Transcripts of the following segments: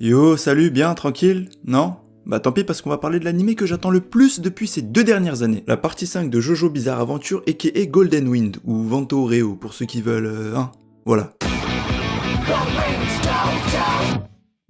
Yo, salut, bien, tranquille? Non? Bah tant pis parce qu'on va parler de l'anime que j'attends le plus depuis ces 2 dernières années. La partie 5 de Jojo Bizarre Adventure aka Golden Wind, ou Vento Reo pour ceux qui veulent, voilà.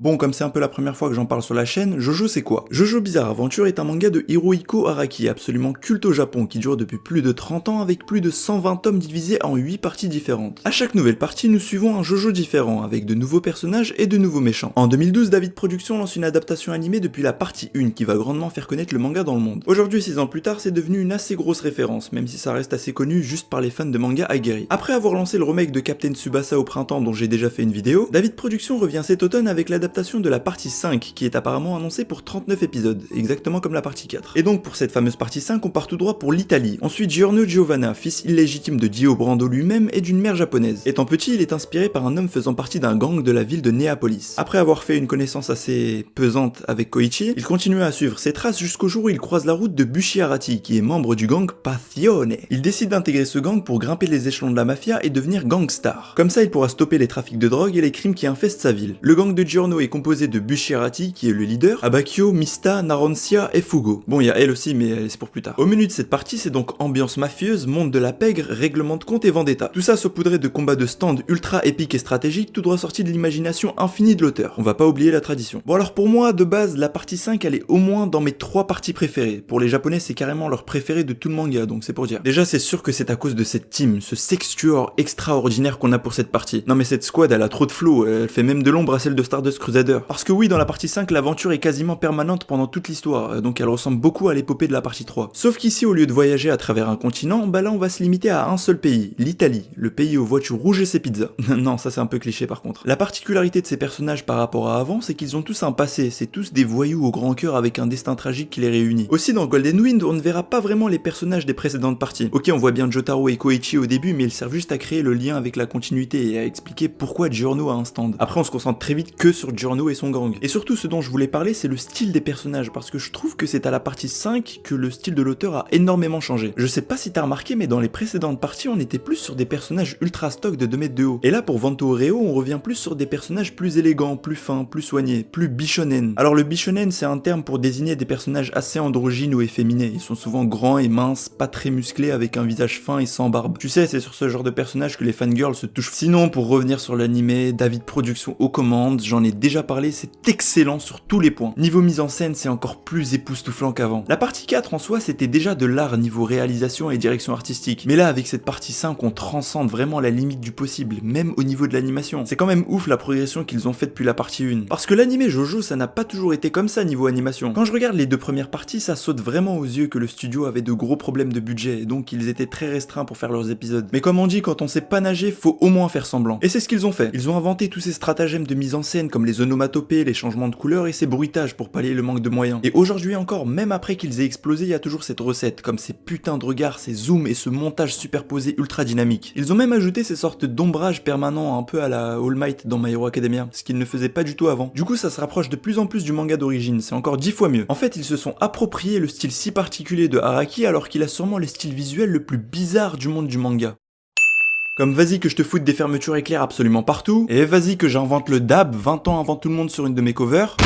Bon, comme c'est un peu la première fois que j'en parle sur la chaîne, Jojo c'est quoi? Jojo Bizarre Adventure est un manga de Hirohiko Araki, absolument culte au Japon, qui dure depuis plus de 30 ans avec plus de 120 tomes divisés en 8 parties différentes. À chaque nouvelle partie, nous suivons un Jojo différent, avec de nouveaux personnages et de nouveaux méchants. En 2012, David Productions lance une adaptation animée depuis la partie 1, qui va grandement faire connaître le manga dans le monde. Aujourd'hui, 6 ans plus tard, c'est devenu une assez grosse référence, même si ça reste assez connu juste par les fans de manga aguerris. Après avoir lancé le remake de Captain Tsubasa au printemps dont j'ai déjà fait une vidéo, David Productions revient cet automne avec l'adaptation de la partie 5 qui est apparemment annoncée pour 39 épisodes, exactement comme la partie 4. Et donc pour cette fameuse partie 5, on part tout droit pour l'Italie. Ensuite Giorno Giovanna, fils illégitime de Dio Brando lui-même et d'une mère japonaise. Étant petit, il est inspiré par un homme faisant partie d'un gang de la ville de Néapolis. Après avoir fait une connaissance assez pesante avec Koichi, il continue à suivre ses traces jusqu'au jour où il croise la route de Bushi Arati, qui est membre du gang Passione. Il décide d'intégrer ce gang pour grimper les échelons de la mafia et devenir gangstar. Comme ça, il pourra stopper les trafics de drogue et les crimes qui infestent sa ville. Le gang de Giorno est composé de Bushi Arati, qui est le leader, Abakio, Mista, Naroncia et Fugo. Bon, il y a elle aussi, mais c'est pour plus tard. Au menu de cette partie, c'est donc ambiance mafieuse, monde de la pègre, règlement de compte et vendetta. Tout ça saupoudré de combats de stand ultra épiques et stratégiques, tout droit sorti de l'imagination infinie de l'auteur. On va pas oublier la tradition. Bon alors pour moi, de base, la partie 5, elle est au moins dans mes 3 parties préférées. Pour les japonais, c'est carrément leur préféré de tout le manga, donc c'est pour dire. Déjà, c'est sûr que c'est à cause de cette team, ce sextuor extraordinaire qu'on a pour cette partie. Non mais cette squad, elle a trop de flow, elle fait même de l'ombre à celle de Stardust Crusader. Parce que oui, dans la partie 5, l'aventure est quasiment permanente pendant toute l'histoire, donc elle ressemble beaucoup à l'épopée de la partie 3. Sauf qu'ici, au lieu de voyager à travers un continent, bah là on va se limiter à un seul pays, l'Italie, le pays aux voitures rouges et ses pizzas. Non, ça c'est un peu cliché par contre. La particularité de ces personnages par rapport à avant, c'est qu'ils ont tous un passé, c'est tous des voyous au grand cœur avec un destin tragique qui les réunit. Aussi dans Golden Wind, on ne verra pas vraiment les personnages des précédentes parties. Ok, on voit bien Jotaro et Koichi au début, mais ils servent juste à créer le lien avec la continuité et à expliquer pourquoi Giorno a un stand. Après on se concentre très vite que sur Giorno et son gang. Et surtout ce dont je voulais parler, c'est le style des personnages, parce que je trouve que c'est à la partie 5 que le style de l'auteur a énormément changé. Je sais pas si t'as remarqué, mais dans les précédentes parties, on était plus sur des personnages ultra stock de 2 mètres de haut. Et là, pour Vento Reo, on revient plus sur des personnages plus élégants, plus fins, plus soignés, plus bichonen. Alors le bichonen, c'est un terme pour désigner des personnages assez androgynes ou efféminés. Ils sont souvent grands et minces, pas très musclés, avec un visage fin et sans barbe. Tu sais, c'est sur ce genre de personnage que les fangirls se touchent. Sinon, pour revenir sur l'anime, David Productions aux commandes, j'en ai déjà parlé, c'est excellent sur tous les points. Niveau mise en scène, c'est encore plus époustouflant qu'avant. La partie 4 en soi, c'était déjà de l'art niveau réalisation et direction artistique. Mais là, avec cette partie 5, on transcende vraiment la limite du possible, même au niveau de l'animation. C'est quand même ouf la progression qu'ils ont faite depuis la partie 1. Parce que l'anime Jojo, ça n'a pas toujours été comme ça niveau animation. Quand je regarde les 2 premières parties, ça saute vraiment aux yeux que le studio avait de gros problèmes de budget, et donc ils étaient très restreints pour faire leurs épisodes. Mais comme on dit, quand on sait pas nager, faut au moins faire semblant. Et c'est ce qu'ils ont fait. Ils ont inventé tous ces stratagèmes de mise en scène comme les onomatopées, les changements de couleurs et ces bruitages pour pallier le manque de moyens. Et aujourd'hui encore, même après qu'ils aient explosé, il y a toujours cette recette, comme ces putains de regards, ces zooms et ce montage superposé ultra dynamique. Ils ont même ajouté ces sortes d'ombrage permanents un peu à la All Might dans My Hero Academia, ce qu'ils ne faisaient pas du tout avant. Du coup, ça se rapproche de plus en plus du manga d'origine, c'est encore 10 fois mieux. En fait, ils se sont appropriés le style si particulier de Araki alors qu'il a sûrement le style visuel le plus bizarre du monde du manga. Comme vas-y que je te foute des fermetures éclairs absolument partout, et vas-y que j'invente le dab 20 ans avant tout le monde sur une de mes covers.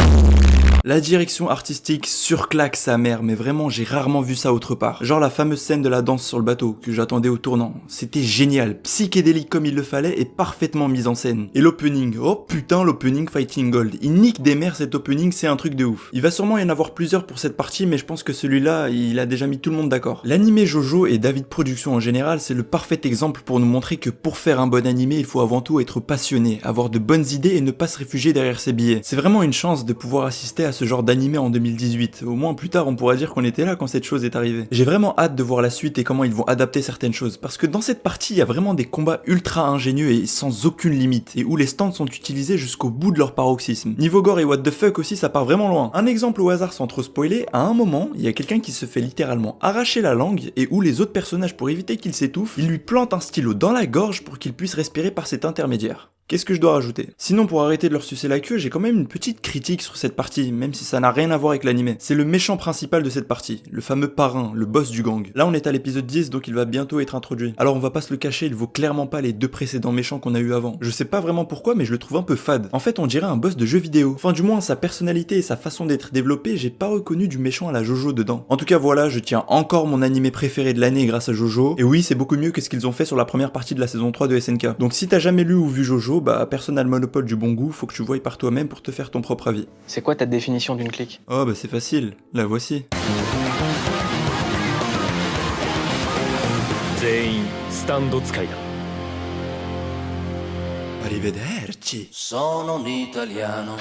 La direction artistique surclaque sa mère, mais vraiment j'ai rarement vu ça autre part. Genre la fameuse scène de la danse sur le bateau, que j'attendais au tournant. C'était génial, psychédélique comme il le fallait et parfaitement mise en scène. Et l'opening, oh putain l'opening Fighting Gold. Il nique des mères cet opening, c'est un truc de ouf. Il va sûrement y en avoir plusieurs pour cette partie, mais je pense que celui-là, il a déjà mis tout le monde d'accord. L'anime Jojo et David Productions en général, c'est le parfait exemple pour nous montrer que pour faire un bon animé, il faut avant tout être passionné, avoir de bonnes idées et ne pas se réfugier derrière ses billets. C'est vraiment une chance de pouvoir assister à ce genre d'animé en 2018. Au moins plus tard on pourra dire qu'on était là quand cette chose est arrivée. J'ai vraiment hâte de voir la suite et comment ils vont adapter certaines choses, parce que dans cette partie il y a vraiment des combats ultra ingénieux et sans aucune limite, et où les stands sont utilisés jusqu'au bout de leur paroxysme. Niveau gore et what the fuck aussi, ça part vraiment loin. Un exemple au hasard sans trop spoiler, à un moment il y a quelqu'un qui se fait littéralement arracher la langue, et où les autres personnages, pour éviter qu'il s'étouffe, ils lui plantent un stylo dans la gorge pour qu'il puisse respirer par cet intermédiaire. Qu'est-ce que je dois rajouter? Sinon, pour arrêter de leur sucer la queue, j'ai quand même une petite critique sur cette partie, même si ça n'a rien à voir avec l'anime. C'est le méchant principal de cette partie, le fameux parrain, le boss du gang. Là, on est à l'épisode 10, donc il va bientôt être introduit. Alors on va pas se le cacher, il vaut clairement pas les deux précédents méchants qu'on a eu avant. Je sais pas vraiment pourquoi, mais je le trouve un peu fade. En fait, on dirait un boss de jeu vidéo. Enfin, du moins, sa personnalité et sa façon d'être développée, j'ai pas reconnu du méchant à la Jojo dedans. En tout cas, voilà, je tiens encore mon animé préféré de l'année grâce à Jojo. Et oui, c'est beaucoup mieux que ce qu'ils ont fait sur la première partie de la saison 3 de SNK. Donc si t'as jamais lu ou vu Jojo, bah personne n'a le monopole du bon goût, faut que tu voies par toi-même pour te faire ton propre avis. C'est quoi ta définition d'une clique? Oh bah c'est facile, la voici. 全員スタンド使いだ Arrivederci. Sono un italiano